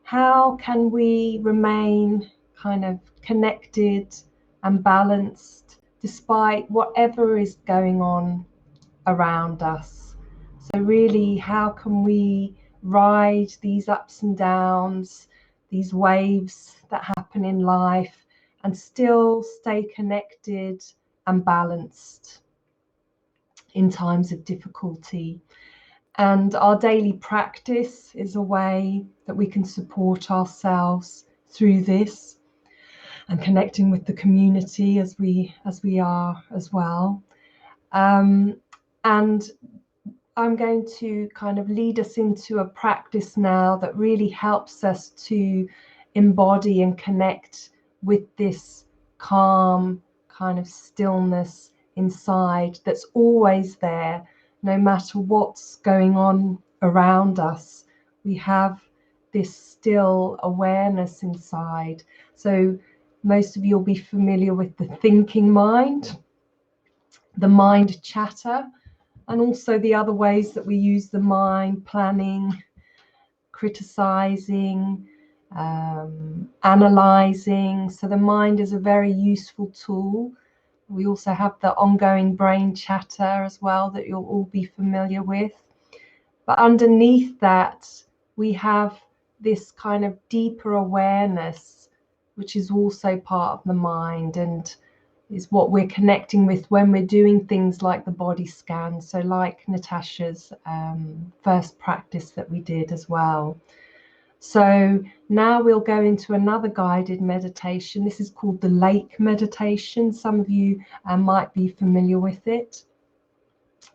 how can we remain kind of connected and balanced despite whatever is going on around us? So really, how can we ride these ups and downs, these waves that happen in life, and still stay connected and balanced in times of difficulty? And our daily practice is a way that we can support ourselves through this, and connecting with the community as we are as well. And I'm going to kind of lead us into a practice now that really helps us to embody and connect with this calm kind of stillness inside that's always there, no matter what's going on around us. We have this still awareness inside. So most of you will be familiar with the thinking mind, the mind chatter, and also the other ways that we use the mind: planning, criticizing, analyzing. So the mind is a very useful tool. We also have the ongoing brain chatter as well that you'll all be familiar with. But underneath that, we have this kind of deeper awareness, which is also part of the mind, and is what we're connecting with when we're doing things like the body scan. So like Natasha's first practice that we did as well. So now we'll go into another guided meditation. This is called the lake meditation. Some of you might be familiar with it.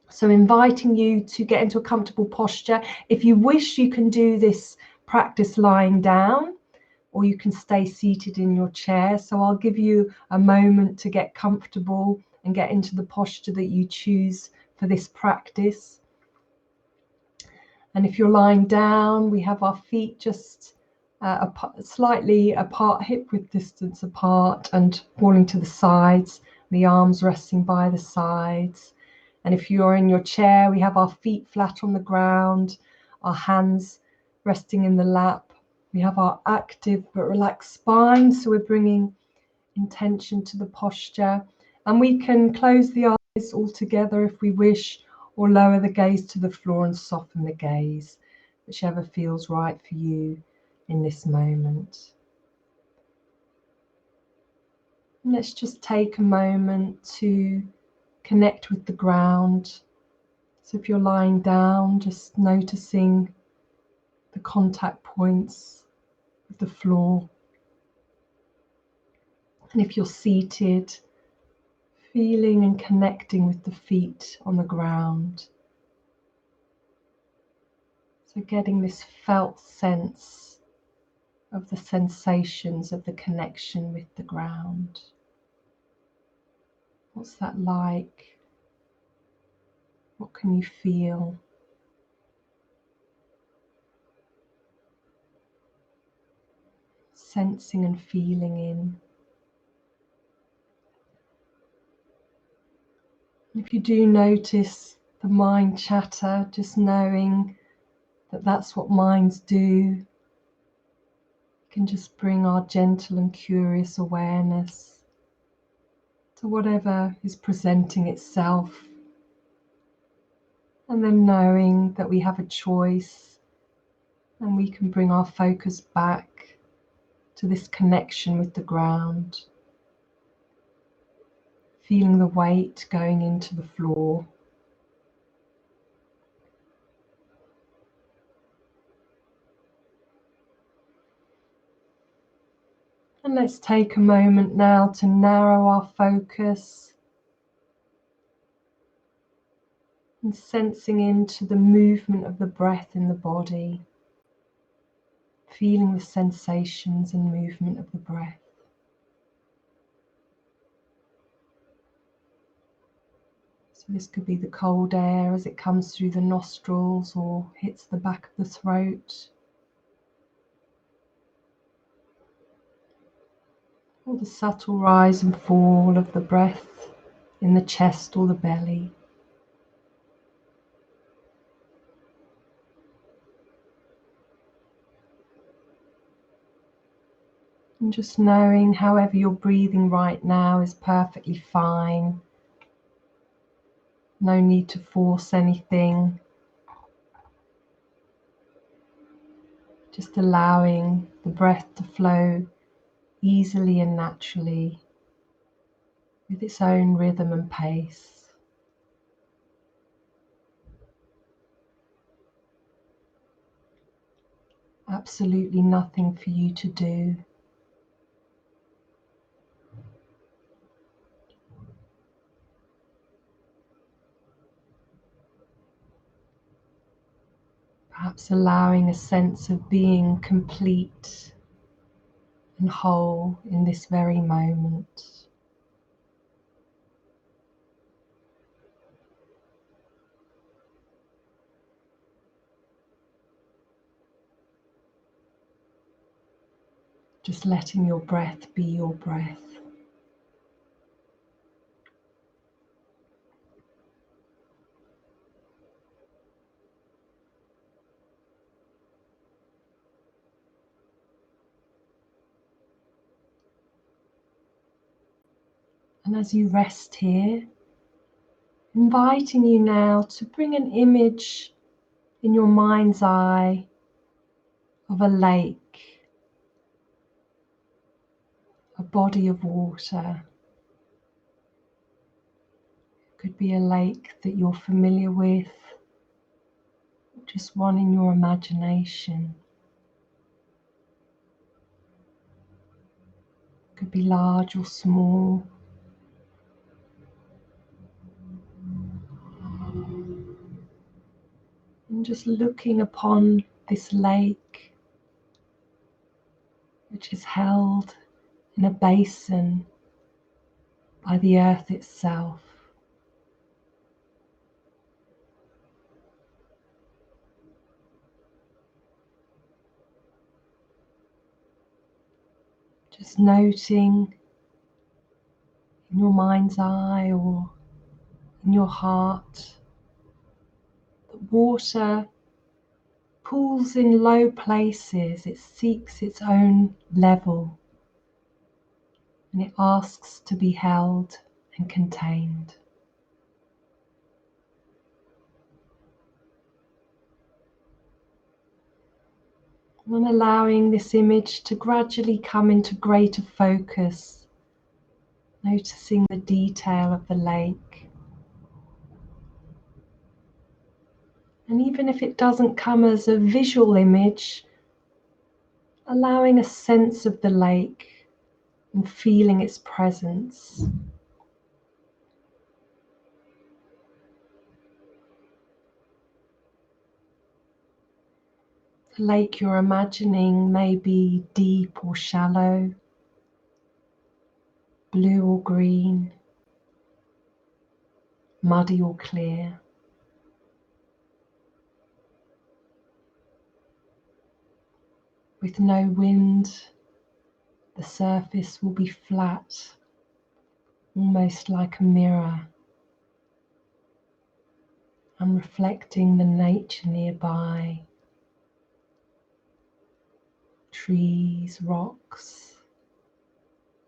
So inviting you to get into a comfortable posture. If you wish, you can do this practice lying down, or you can stay seated in your chair. So I'll give you a moment to get comfortable and get into the posture that you choose for this practice. And if you're lying down, we have our feet just slightly apart, hip width distance apart, and falling to the sides, the arms resting by the sides. And if you're in your chair, we have our feet flat on the ground, our hands resting in the lap. We have our active but relaxed spine, so we're bringing intention to the posture. And we can close the eyes altogether if we wish, or lower the gaze to the floor and soften the gaze, whichever feels right for you in this moment. And let's just take a moment to connect with the ground. So if you're lying down, just noticing the contact points of the floor. And if you're seated, feeling and connecting with the feet on the ground. So getting this felt sense of the sensations of the connection with the ground. What's that like? What can you feel? Sensing and feeling in. If you do notice the mind chatter, just knowing that that's what minds do, we can just bring our gentle and curious awareness to whatever is presenting itself. And then knowing that we have a choice, and we can bring our focus back to this connection with the ground, feeling the weight going into the floor. And let's take a moment now to narrow our focus and sensing into the movement of the breath in the body, feeling the sensations and movement of the breath. So this could be the cold air as it comes through the nostrils or hits the back of the throat, or the subtle rise and fall of the breath in the chest or the belly. And just knowing however you're breathing right now is perfectly fine. No need to force anything. Just allowing the breath to flow easily and naturally with its own rhythm and pace. Absolutely nothing for you to do. Perhaps allowing a sense of being complete and whole in this very moment. Just letting your breath be your breath. And as you rest here, inviting you now to bring an image in your mind's eye of a lake, a body of water. It could be a lake that you're familiar with, just one in your imagination. It could be large or small. And just looking upon this lake, which is held in a basin by the earth itself. Just noting in your mind's eye or in your heart that water pools in low places, it seeks its own level and it asks to be held and contained. And allowing this image to gradually come into greater focus, noticing the detail of the lake. And even if it doesn't come as a visual image, allowing a sense of the lake and feeling its presence. The lake you're imagining may be deep or shallow, blue or green, muddy or clear. With no wind, the surface will be flat, almost like a mirror, and reflecting the nature nearby. Trees, rocks,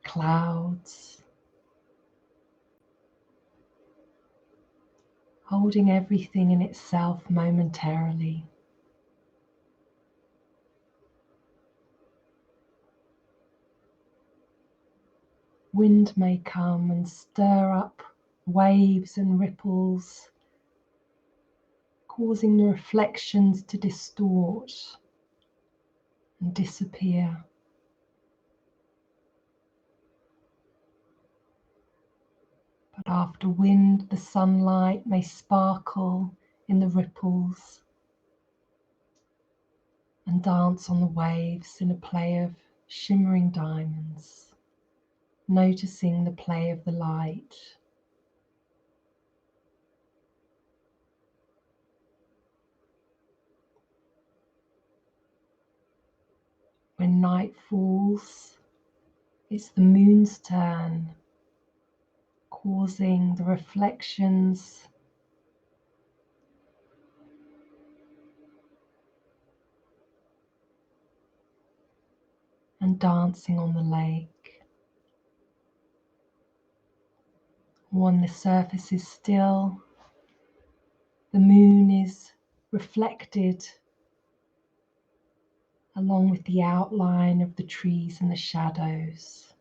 clouds, holding everything in itself momentarily. Wind may come and stir up waves and ripples, causing the reflections to distort and disappear. But after wind, the sunlight may sparkle in the ripples and dance on the waves in a play of shimmering diamonds, noticing the play of the light. When night falls, it's the moon's turn, causing the reflections and dancing on the lake. When the surface is still, the moon is reflected along with the outline of the trees and the shadows.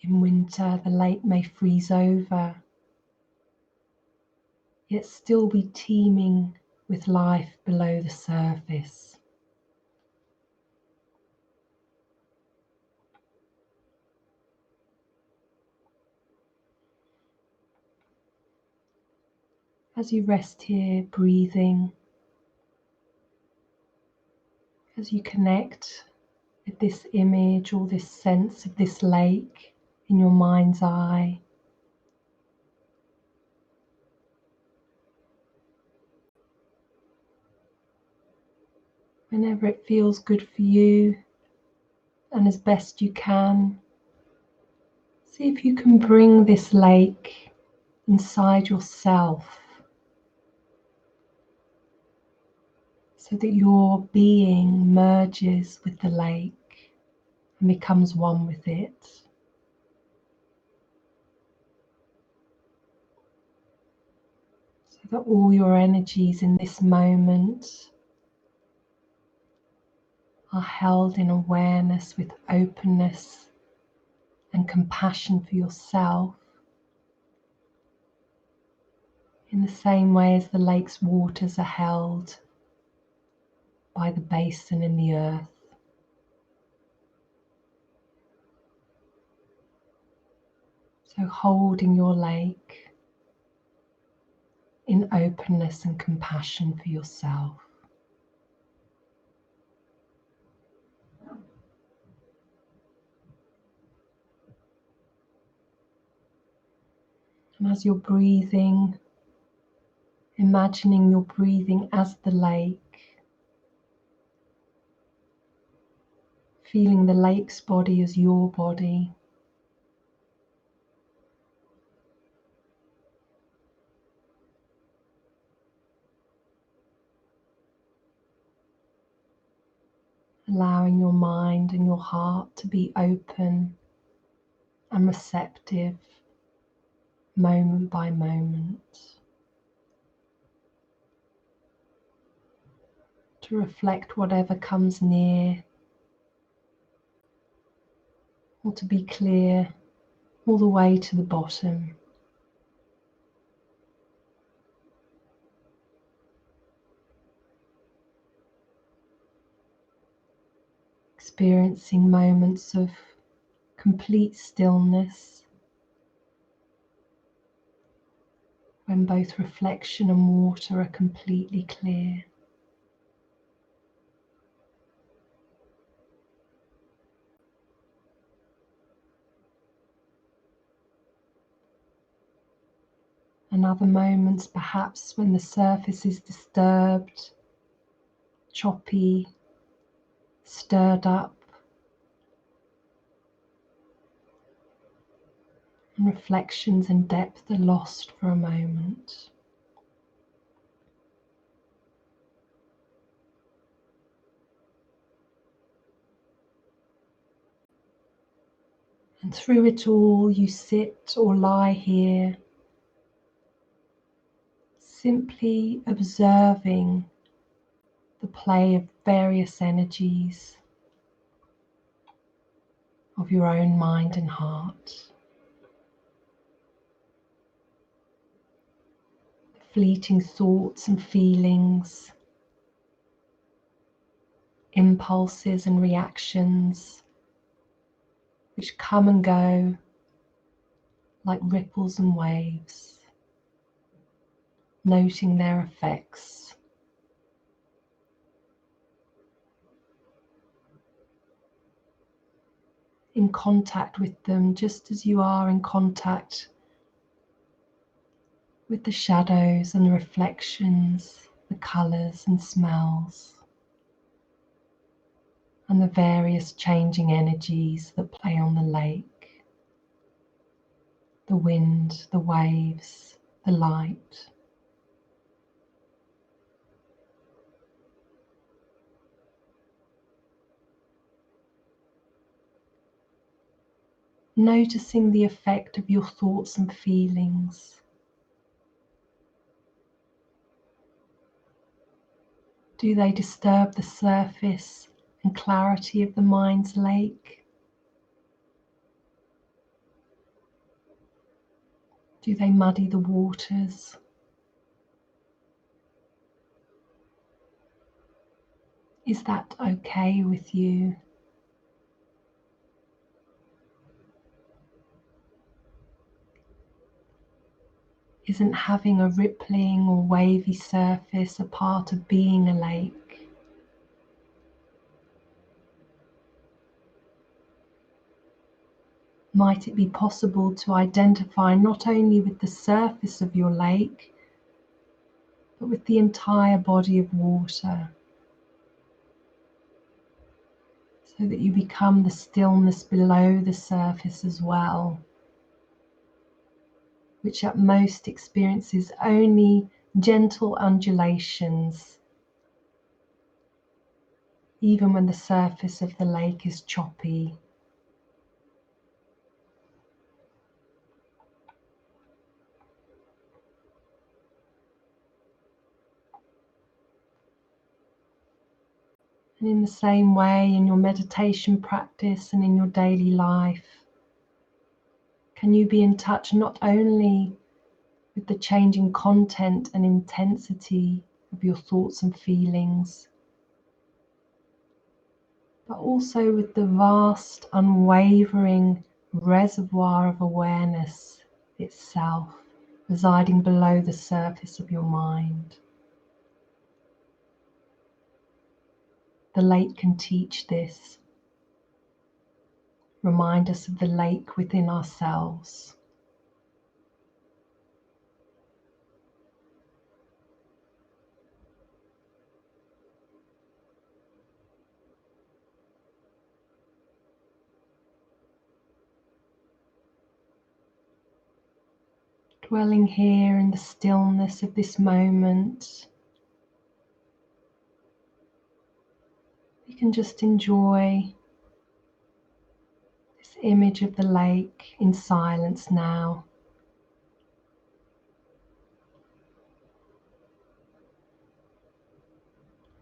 In winter, the lake may freeze over, yet still be teeming with life below the surface. As you rest here, breathing, as you connect with this image or this sense of this lake in your mind's eye, whenever it feels good for you and as best you can, see if you can bring this lake inside yourself so that your being merges with the lake and becomes one with it. So that all your energies in this moment are held in awareness with openness and compassion for yourself, in the same way as the lake's waters are held by the basin in the earth. So holding your lake in openness and compassion for yourself. And as you're breathing, imagining you're breathing as the lake, feeling the lake's body as your body, allowing your mind and your heart to be open and receptive moment by moment, to reflect whatever comes near, or to be clear all the way to the bottom. Experiencing moments of complete stillness when both reflection and water are completely clear. And other moments perhaps when the surface is disturbed, choppy, stirred up, and reflections and depth are lost for a moment. And through it all, you sit or lie here, simply observing the play of various energies of your own mind and heart. The fleeting thoughts and feelings, impulses and reactions which come and go like ripples and waves, noting their effects. In contact with them, just as you are in contact with the shadows and the reflections, the colours and smells, and the various changing energies that play on the lake, the wind, the waves, the light. noticing the effect of your thoughts and feelings. Do they disturb the surface and clarity of the mind's lake? Do they muddy the waters? Is that okay with you? Isn't having a rippling or wavy surface a part of being a lake? Might it be possible to identify not only with the surface of your lake, but with the entire body of water, so that you become the stillness below the surface as well, which at most experiences only gentle undulations, even when the surface of the lake is choppy. And in the same way, in your meditation practice and in your daily life, can you be in touch not only with the changing content and intensity of your thoughts and feelings, but also with the vast, unwavering reservoir of awareness itself residing below the surface of your mind. The lake can teach this. Remind us of the lake within ourselves. Dwelling here in the stillness of this moment, you can just enjoy this image of the lake in silence now.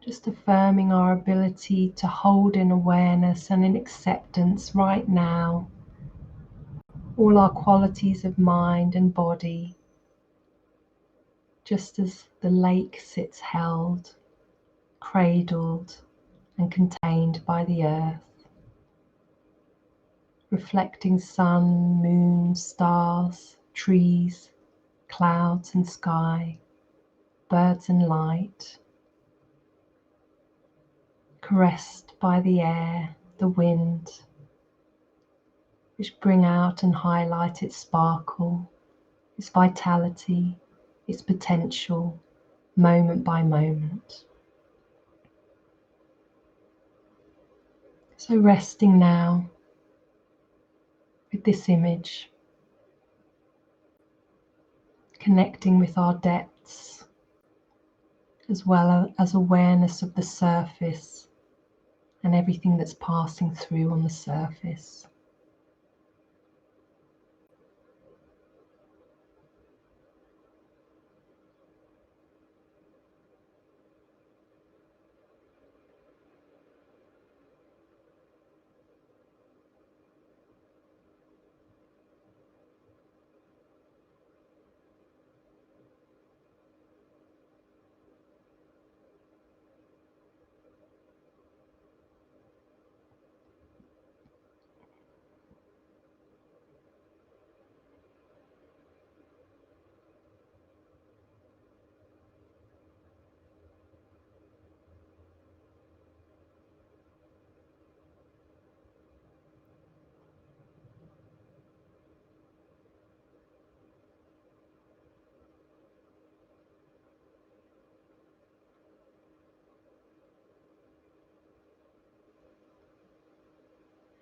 Just affirming our ability to hold in awareness and in acceptance right now all our qualities of mind and body, just as the lake sits held, cradled and contained by the earth, reflecting sun, moon, stars, trees, clouds and sky, birds and light, caressed by the air, the wind, which bring out and highlight its sparkle, its vitality, its potential, moment by moment. So resting now with this image, connecting with our depths, as well as awareness of the surface and everything that's passing through on the surface.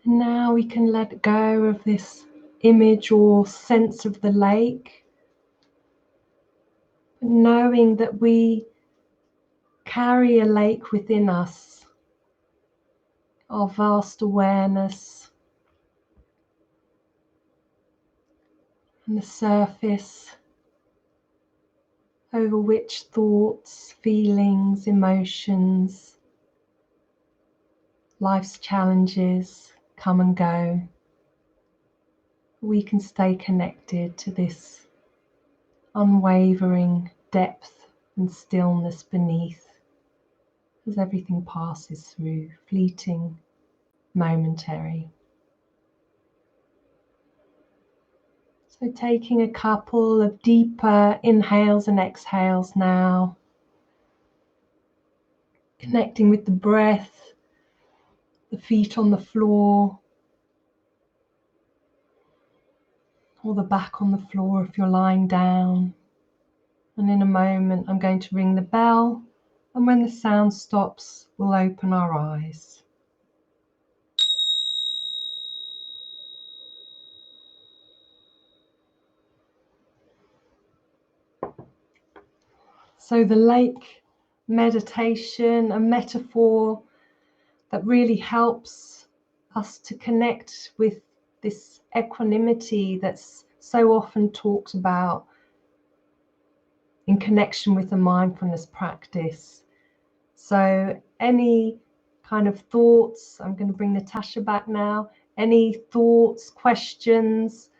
And now we can let go of this image or sense of the lake, knowing that we carry a lake within us, our vast awareness, and the surface over which thoughts, feelings, emotions, life's challenges come and go. We can stay connected to this unwavering depth and stillness beneath as everything passes through, fleeting, momentary. So taking a couple of deeper inhales and exhales now, connecting with the breath, the feet on the floor, or the back on the floor if you're lying down. And in a moment, I'm going to ring the bell, and when the sound stops, we'll open our eyes. So the lake meditation, a metaphor that really helps us to connect with this equanimity that's so often talked about in connection with the mindfulness practice. So any kind of thoughts, I'm going to bring Natasha back now, any thoughts, questions,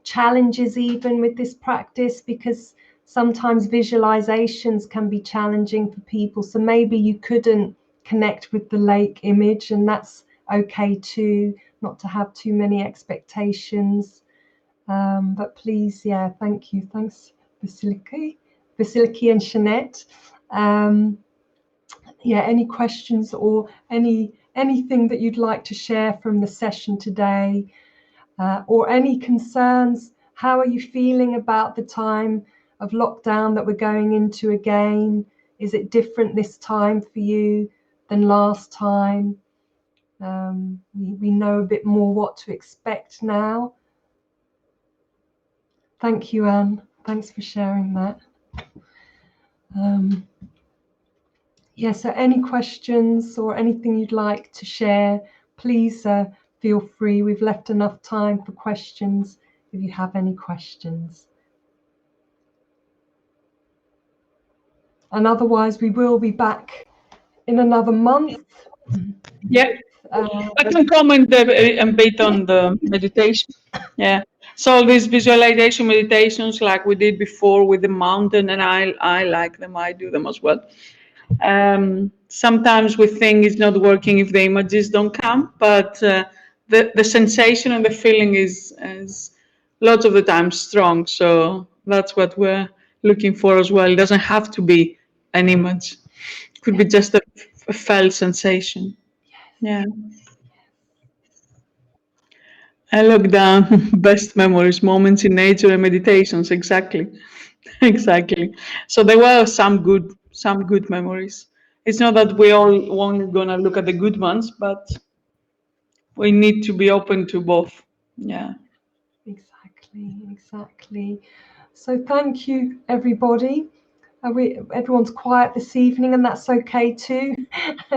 challenges even with this practice, because sometimes visualizations can be challenging for people. So maybe you couldn't connect with the lake image, and that's okay too, not to have too many expectations. But please, yeah, thank you. Thanks, Vasiliki and Shanette. Yeah, any questions or anything that you'd like to share from the session today, or any concerns? How are you feeling about the time of lockdown that we're going into again? Is it different this time for you than last time? We know a bit more what to expect now. Thank you, Anne. Thanks for sharing that. Yeah, so any questions or anything you'd like to share, please feel free. We've left enough time for questions if you have any questions. And otherwise, we will be back in another month. Yeah, I can comment a bit on the meditation. Yeah, so these visualization meditations like we did before with the mountain, and I like them, I do them as well. Sometimes we think it's not working if the images don't come, but the sensation and the feeling is lots of the time strong. So that's what we're looking for as well. It doesn't have to be an image. It could be just a felt sensation. Yeah. I look down best memories, moments in nature and meditations. Exactly. Exactly. So there were some good memories. It's not that we all only gonna look at the good ones, but we need to be open to both. Yeah. Exactly. So thank you, everybody. Everyone's quiet this evening, and that's okay too.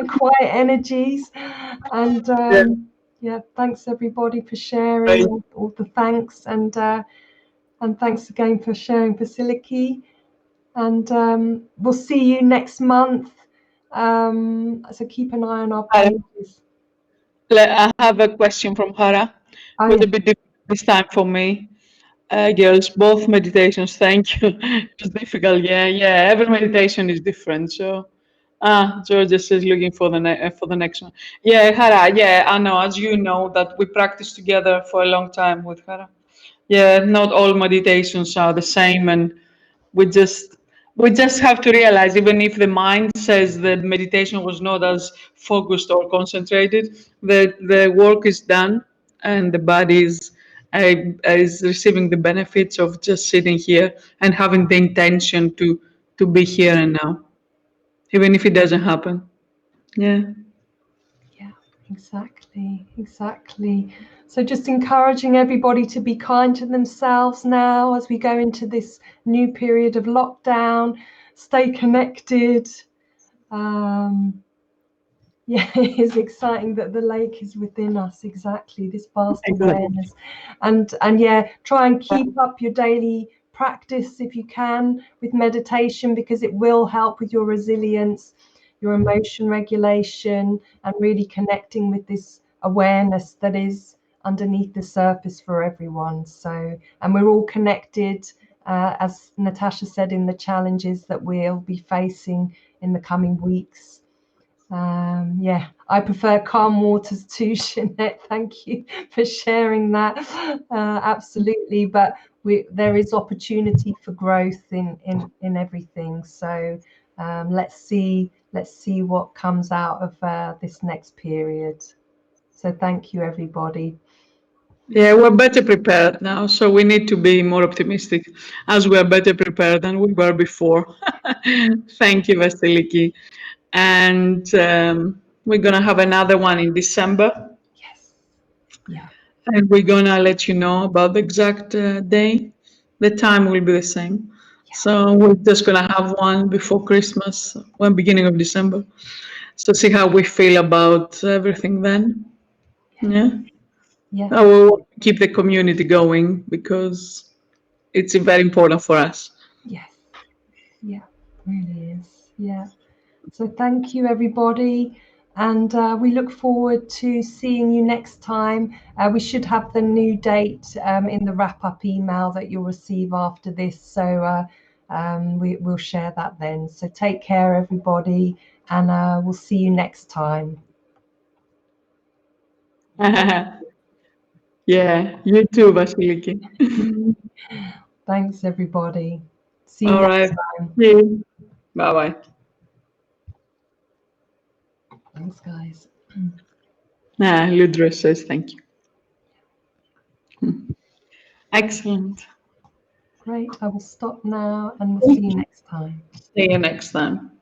Quiet energies, and yeah, thanks everybody for sharing. All the thanks, and thanks again for sharing, Vasiliki. And we'll see you next month. So keep an eye on our pages. I have a question from Hara. Oh, Was yeah. a bit difficult this time for me. Girls, both meditations. Thank you. It's difficult. Yeah. Every meditation is different. So, Georgia says looking for the next one. Yeah, Hara. Yeah, I know. As you know, that we practiced together for a long time with Hara. Yeah, not all meditations are the same, and we just have to realize, even if the mind says that meditation was not as focused or concentrated, the work is done, and the body is receiving the benefits of just sitting here and having the intention to be here and now, even if it doesn't happen. Yeah. Yeah, exactly. So just encouraging everybody to be kind to themselves now as we go into this new period of lockdown. Stay connected. Yeah, it is exciting that the lake is within us. Exactly, this vast Exactly. awareness, and yeah, try and keep up your daily practice if you can with meditation, because it will help with your resilience, your emotion regulation, and really connecting with this awareness that is underneath the surface for everyone. So, and we're all connected, as Natasha said, in the challenges that we'll be facing in the coming weeks. Yeah, I prefer calm waters too, Jeanette. Thank you for sharing that. Absolutely, but there is opportunity for growth in everything. So let's see what comes out of this next period. So thank you, everybody. Yeah, we're better prepared now, so we need to be more optimistic, as we are better prepared than we were before. Thank you, Vasiliki. And we're going to have another one in December. Yes. Yeah. And we're going to let you know about the exact day. The time will be the same. So we're just going to have one before Christmas, one beginning of December. So see how we feel about everything then. Yeah. Yeah. I will keep the community going because it's very important for us. Yes. Yeah. Really is. Yeah. So thank you, everybody. And we look forward to seeing you next time. We should have the new date in the wrap-up email that you'll receive after this. So we'll share that then. So take care, everybody, and we'll see you next time. Yeah, you too, Vasiliki. Thanks, everybody. See you All next right. time. See you. Bye-bye. Thanks, guys. Ludra says thank you. Excellent. Great. I will stop now and we'll see you next time. See you next time.